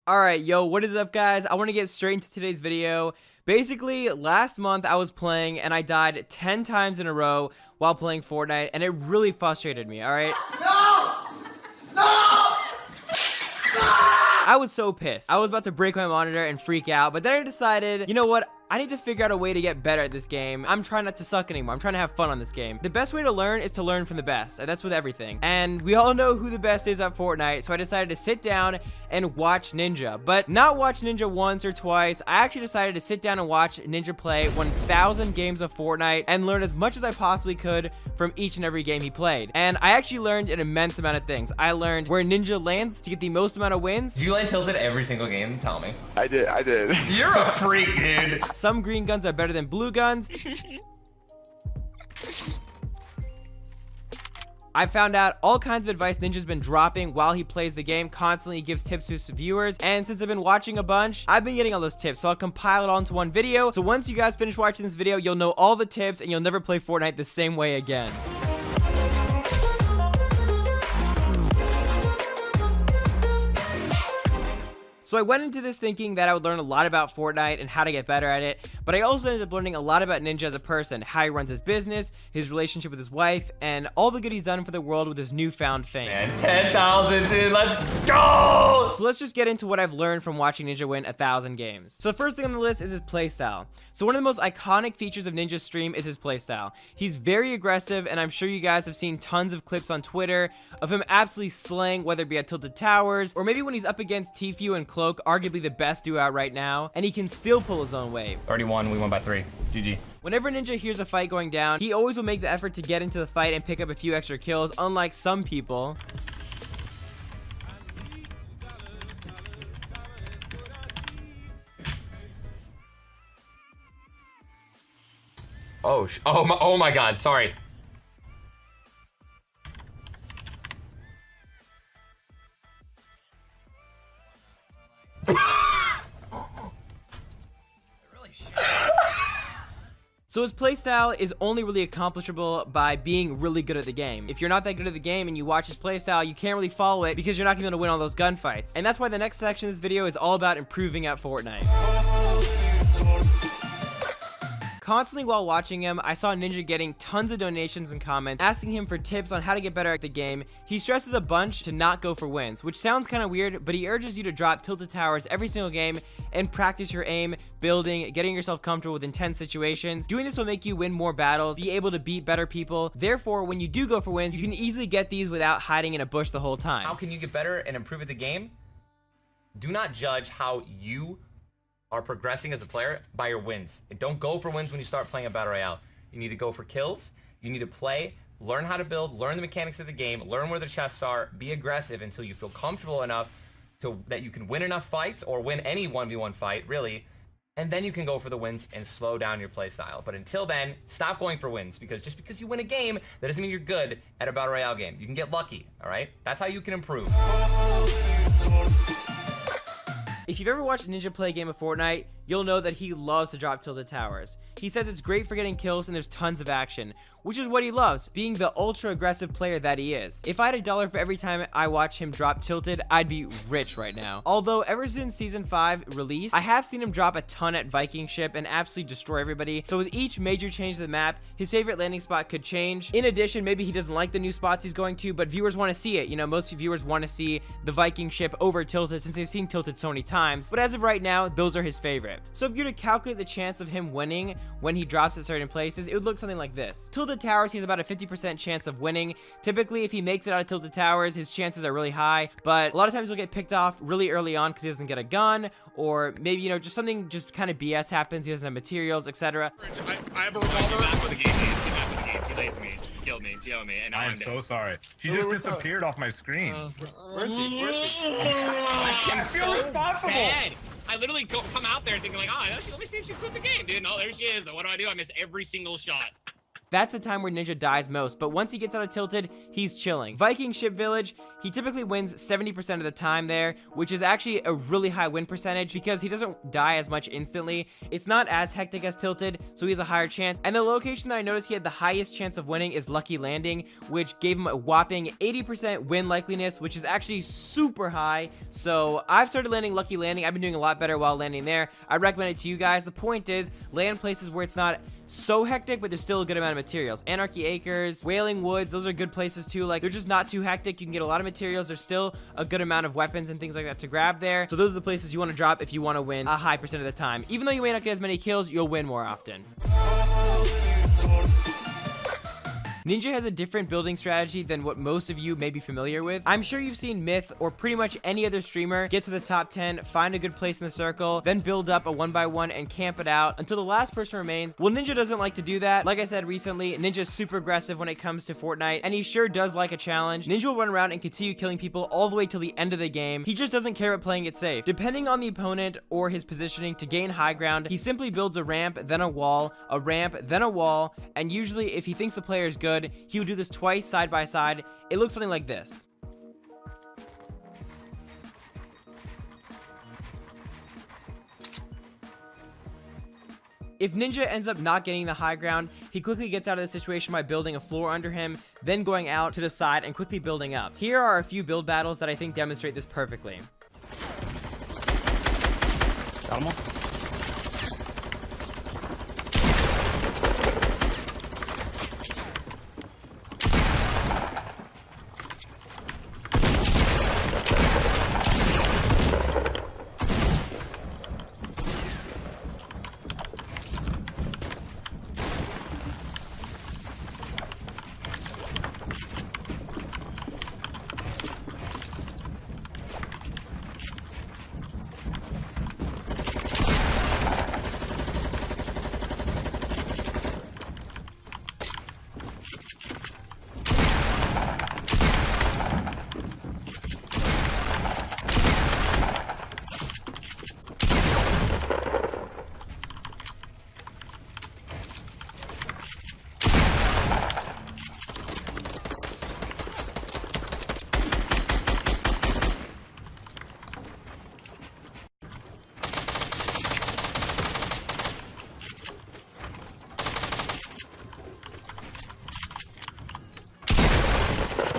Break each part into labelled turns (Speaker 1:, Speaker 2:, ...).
Speaker 1: Alright, yo, what is up, guys? I want to get straight into today's video. Basically, last month I was playing and I died 10 times in a row while playing Fortnite, and it really frustrated me, alright? No! No! I was so pissed. I was about to break my monitor and freak out, but then I decided, you know what? I need to figure out a way to get better at this game. I'm trying not to suck anymore. I'm trying to have fun on this game. The best way to learn is to learn from the best, and that's with everything. And we all know who the best is at Fortnite, so I decided to sit down and watch Ninja. But not watch Ninja once or twice. I actually decided to sit down and watch Ninja play 1,000 games of Fortnite and learn as much as I possibly could from each and every game he played. And I actually learned an immense amount of things. I learned where Ninja lands to get the most amount of wins.
Speaker 2: Do you land tilted every single game? Tell me.
Speaker 3: I did.
Speaker 2: You're a freak, dude.
Speaker 1: Some green guns are better than blue guns. I found out all kinds of advice Ninja's been dropping while he plays the game. Constantly gives tips to his viewers, and since I've been watching a bunch, I've been getting all those tips, so I'll compile it all into one video. So once you guys finish watching this video, you'll know all the tips and you'll never play Fortnite the same way again. So I went into this thinking that I would learn a lot about Fortnite and how to get better at it, but I also ended up learning a lot about Ninja as a person, how he runs his business, his relationship with his wife, and all the good he's done for the world with his newfound fame.
Speaker 2: Man, 10,000, dude, let's go!
Speaker 1: So let's just get into what I've learned from watching Ninja win 1,000 games. So first thing on the list is his playstyle. So one of the most iconic features of Ninja's stream is his playstyle. He's very aggressive, and I'm sure you guys have seen tons of clips on Twitter of him absolutely slaying, whether it be at Tilted Towers, or maybe when he's up against Tfue and Cloak, arguably the best duo out right now, and he can still pull his own weight.
Speaker 2: Already won, we won by 3. GG.
Speaker 1: Whenever Ninja hears a fight going down, he always will make the effort to get into the fight and pick up a few extra kills, unlike some people.
Speaker 2: Oh my god, sorry.
Speaker 1: So his playstyle is only really accomplishable by being really good at the game. If you're not that good at the game and you watch his playstyle, you can't really follow it because you're not going to win all those gunfights. And that's why the next section of this video is all about improving at Fortnite. Constantly while watching him, I saw Ninja getting tons of donations and comments asking him for tips on how to get better at the game. He stresses a bunch to not go for wins, which sounds kind of weird, but he urges you to drop Tilted Towers every single game and practice your aim, building, getting yourself comfortable with intense situations. Doing this will make you win more battles, be able to beat better people. Therefore, when you do go for wins, you can easily get these without hiding in a bush the whole time.
Speaker 2: How can you get better and improve at the game? Do not judge how you are progressing as a player by your wins. And don't go for wins when you start playing a battle royale. You need to go for kills. You need to play, learn how to build, learn the mechanics of the game, learn where the chests are, be aggressive until you feel comfortable enough that you can win enough fights or win any 1v1 fight, really, and then you can go for the wins and slow down your play style. But until then, stop going for wins, because just because you win a game, that doesn't mean you're good at a battle royale game. You can get lucky, all right? That's how you can improve.
Speaker 1: If you've ever watched Ninja play a game of Fortnite, you'll know that he loves to drop Tilted Towers. He says it's great for getting kills and there's tons of action, which is what he loves, being the ultra aggressive player that he is. If I had $1 for every time I watch him drop Tilted, I'd be rich right now. Although ever since Season 5 released, I have seen him drop a ton at Viking Ship and absolutely destroy everybody. So with each major change to the map, his favorite landing spot could change. In addition, maybe he doesn't like the new spots he's going to, but viewers want to see it. You know, most viewers want to see the Viking Ship over Tilted since they've seen Tilted so many times. But as of right now, those are his favorite. So if you're to calculate the chance of him winning when he drops at certain places, it would look something like this. Tilted Towers, he has about a 50% chance of winning. Typically, if he makes it out of Tilted Towers, his chances are really high, but a lot of times he'll get picked off really early on because he doesn't get a gun, or maybe, you know, just something just kind of BS happens. He doesn't have materials, etc.
Speaker 4: I have a revolver. He lays me, killed me, and now
Speaker 5: I am so sorry. She just disappeared off my screen.
Speaker 4: Where's he?
Speaker 5: I feel responsible.
Speaker 4: Bad. I literally come out there thinking like, oh, let me see if she quit the game, dude. No, there she is. What do? I miss every single shot.
Speaker 1: That's the time where Ninja dies most, but once he gets out of tilted, he's chilling. Viking Ship Village, he typically wins 70% of the time there, which is actually a really high win percentage because he doesn't die as much instantly. It's not as hectic as tilted, so he has a higher chance. And the location that I noticed he had the highest chance of winning is Lucky Landing, which gave him a whopping 80% win likeliness, which is actually super high. So I've started landing Lucky Landing. I've been doing a lot better while landing there. I recommend it to you guys. The point is, land places where it's not so hectic, but there's still a good amount of materials. Anarchy Acres, Wailing Woods, those are good places too. Like, they're just not too hectic. You can get a lot of materials. There's still a good amount of weapons and things like that to grab there. So those are the places you want to drop if you want to win a high percent of the time. Even though you may not get as many kills, you'll win more often. Ninja has a different building strategy than what most of you may be familiar with. I'm sure you've seen Myth or pretty much any other streamer get to the top 10, find a good place in the circle, then build up a 1x1 and camp it out until the last person remains. Well, Ninja doesn't like to do that. Like I said recently, Ninja's super aggressive when it comes to Fortnite, and he sure does like a challenge. Ninja will run around and continue killing people all the way till the end of the game. He just doesn't care about playing it safe. Depending on the opponent or his positioning to gain high ground, he simply builds a ramp, then a wall, a ramp, then a wall, and usually if he thinks the player is good, he would do this twice side by side. It looks something like this. If Ninja ends up not getting the high ground, he quickly gets out of the situation by building a floor under him, then going out to the side and quickly building up. Here are a few build battles that I think demonstrate this perfectly.
Speaker 3: Got 'em all.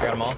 Speaker 3: I got them all.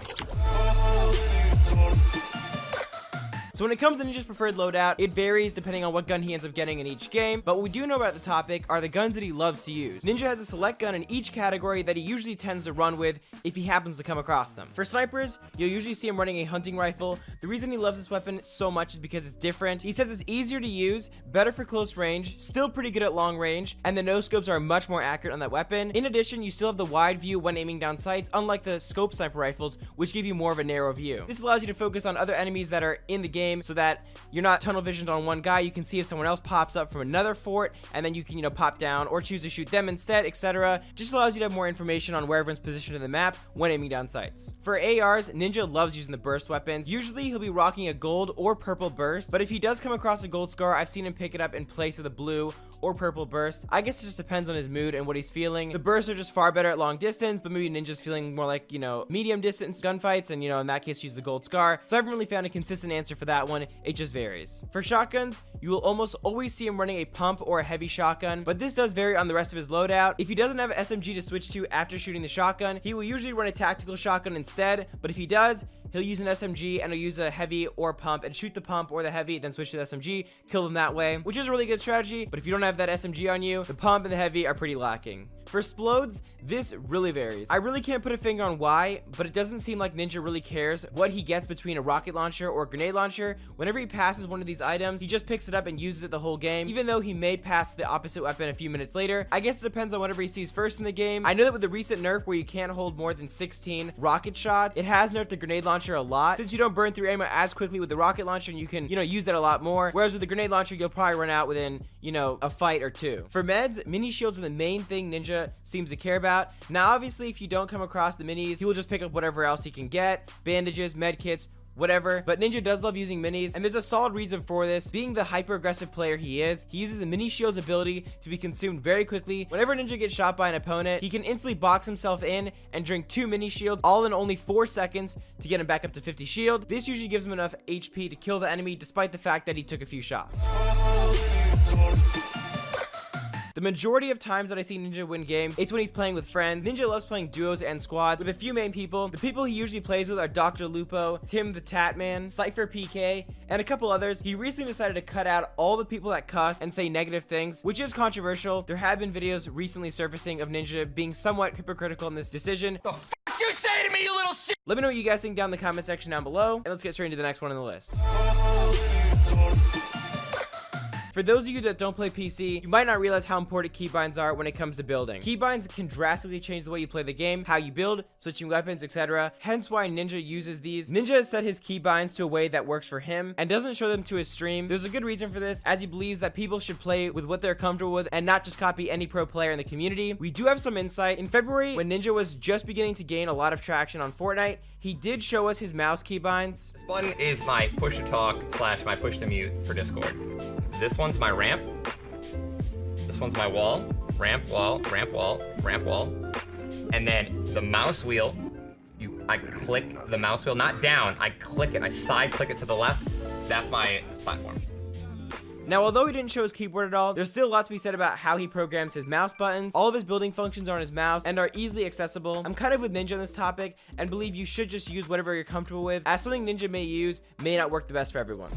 Speaker 1: So when it comes to Ninja's preferred loadout, it varies depending on what gun he ends up getting in each game, but what we do know about the topic are the guns that he loves to use. Ninja has a select gun in each category that he usually tends to run with if he happens to come across them. For snipers, you'll usually see him running a hunting rifle. The reason he loves this weapon so much is because it's different. He says it's easier to use, better for close range, still pretty good at long range, and the no scopes are much more accurate on that weapon. In addition, you still have the wide view when aiming down sights, unlike the scope sniper rifles, which give you more of a narrow view. This allows you to focus on other enemies that are in the game so that you're not tunnel visioned on one guy. You can see if someone else pops up from another fort, and then you can, pop down or choose to shoot them instead, etc. Just allows you to have more information on where everyone's positioned in the map when aiming down sights. For ARs, Ninja loves using the burst weapons. Usually he'll be rocking a gold or purple burst, but if he does come across a gold scar, I've seen him pick it up in place of the blue or purple burst. I guess it just depends on his mood and what he's feeling. The bursts are just far better at long distance, but maybe Ninja's feeling more like, medium distance gunfights, and in that case use the gold scar. So I haven't really found a consistent answer for that one. It just varies. For shotguns, you will almost always see him running a pump or a heavy shotgun, but this does vary on the rest of his loadout. If he doesn't have an SMG to switch to after shooting the shotgun, he will usually run a tactical shotgun instead, but if he does, he'll use an SMG and he'll use a heavy or pump and shoot the pump or the heavy, then switch to the SMG, kill them that way, which is a really good strategy. But if you don't have that SMG on you, the pump and the heavy are pretty lacking. For explodes, this really varies. I really can't put a finger on why, but it doesn't seem like Ninja really cares what he gets between a rocket launcher or a grenade launcher. Whenever he passes one of these items, he just picks it up and uses it the whole game, even though he may pass the opposite weapon a few minutes later. I guess it depends on whatever he sees first in the game. I know that with the recent nerf where you can't hold more than 16 rocket shots, it has nerfed the grenade launcher a lot, since you don't burn through ammo as quickly with the rocket launcher, and you can, use that a lot more. Whereas with the grenade launcher, you'll probably run out within, a fight or two. For meds, mini shields are the main thing Ninja seems to care about. Now, obviously, if you don't come across the minis, he will just pick up whatever else he can get. Bandages, med kits, whatever, but Ninja does love using minis, and there's a solid reason for this. Being the hyper-aggressive player he is, he uses the mini shield's ability to be consumed very quickly. Whenever Ninja gets shot by an opponent, he can instantly box himself in and drink 2 mini shields, all in only 4 seconds to get him back up to 50 shield. This usually gives him enough HP to kill the enemy, despite the fact that he took a few shots. The majority of times that I see Ninja win games, it's when he's playing with friends. Ninja loves playing duos and squads with a few main people. The people he usually plays with are Dr. Lupo, Tim the Tatman, Cypher PK, and a couple others. He recently decided to cut out all the people that cuss and say negative things, which is controversial. There have been videos recently surfacing of Ninja being somewhat hypocritical in this decision.
Speaker 2: The f you say to me, you little shit?
Speaker 1: Let me know what you guys think down in the comment section down below, and let's get straight into the next one on the list. For those of you that don't play PC, you might not realize how important keybinds are when it comes to building. Keybinds can drastically change the way you play the game, how you build, switching weapons, etc. Hence why Ninja uses these. Ninja has set his keybinds to a way that works for him and doesn't show them to his stream. There's a good reason for this, as he believes that people should play with what they're comfortable with and not just copy any pro player in the community. We do have some insight. In February, when Ninja was just beginning to gain a lot of traction on Fortnite, he did show us his mouse keybinds.
Speaker 2: This button is my push to talk / my push to mute for Discord. This one's my ramp. This one's my wall. Ramp, wall, ramp, wall, ramp, wall. And then the mouse wheel, I click the mouse wheel, not down, I click it, I side click it to the left. That's my platform.
Speaker 1: Now, although he didn't show his keyboard at all, there's still a lot to be said about how he programs his mouse buttons. All of his building functions are on his mouse and are easily accessible. I'm kind of with Ninja on this topic and believe you should just use whatever you're comfortable with, as something Ninja may use may not work the best for everyone.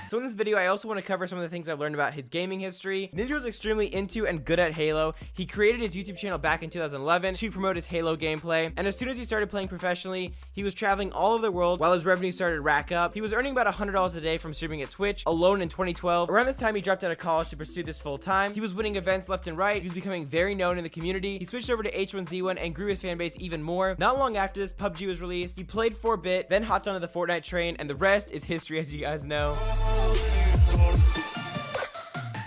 Speaker 1: So in this video, I also want to cover some of the things I've learned about his gaming history. Ninja was extremely into and good at Halo. He created his YouTube channel back in 2011 to promote his Halo gameplay. And as soon as he started playing professionally, he was traveling all over the world while his revenue started to rack up. He was earning about $100 a day from streaming at Twitch alone in 2012. Around this time, he dropped out of college to pursue this full time. He was winning events left and right. He was becoming very known in the community. He switched over to H1Z1 and grew his fan base even more. Not long after this, PUBG was released. He played for a bit, then hopped onto the Fortnite train, and the rest is history, as you guys know.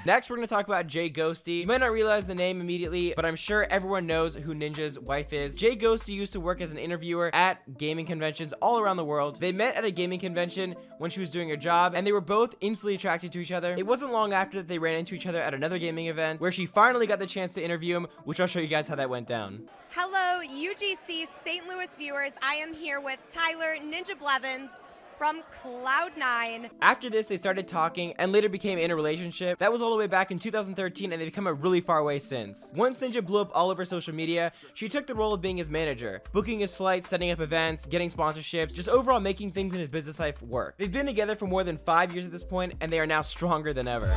Speaker 1: Next, we're going to talk about Jay Ghosty. You might not realize the name immediately, but I'm sure everyone knows who Ninja's wife is. Jay Ghosty used to work as an interviewer at gaming conventions all around the world. They met at a gaming convention when she was doing her job, and they were both instantly attracted to each other. It wasn't long after that they ran into each other at another gaming event, where she finally got the chance to interview him, which I'll show you guys how that went down.
Speaker 3: Hello, UGC St. Louis viewers. I am here with Tyler Ninja Blevins from Cloud9.
Speaker 1: After this, they started talking and later became in a relationship. That was all the way back in 2013, and they've come a really far way since. Once Ninja blew up all over social media, she took the role of being his manager, booking his flights, setting up events, getting sponsorships, just overall making things in his business life work. They've been together for more than 5 years at this point, and they are now stronger than ever.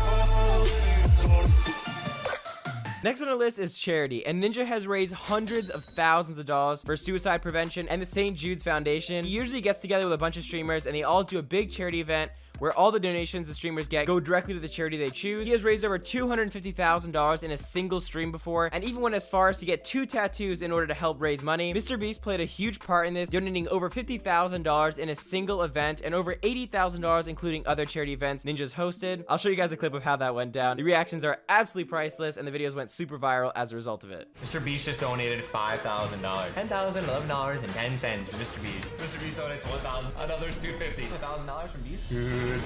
Speaker 1: Next on our list is charity, and Ninja has raised hundreds of thousands of dollars for suicide prevention and the St. Jude's Foundation. He usually gets together with a bunch of streamers, and they all do a big charity event where all the donations the streamers get go directly to the charity they choose. He has raised over $250,000 in a single stream before, and even went as far as to get 2 tattoos in order to help raise money. Mr. Beast played a huge part in this, donating over $50,000 in a single event and over $80,000 including other charity events Ninja's hosted. I'll show you guys a clip of how that went down. The reactions are absolutely priceless, and the videos went super viral as a result of it.
Speaker 2: Mr. Beast just donated $5,000. $10,011.10 for Mr. Beast. Mr. Beast donates $1,000. Another $250. $1,000 from Beast.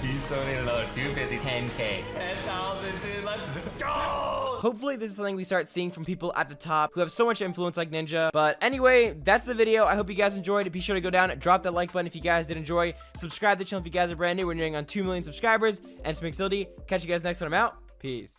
Speaker 2: Beast donated another $250. 10K. 10,000, dude. Let's go.
Speaker 1: Hopefully this is something we start seeing from people at the top who have so much influence like Ninja. But anyway, that's the video. I hope you guys enjoyed. Be sure to go down and drop that like button if you guys did enjoy. Subscribe to the channel if you guys are brand new. We're nearing on 2 million subscribers. And it's Mixility. Catch you guys next time. I'm out. Peace.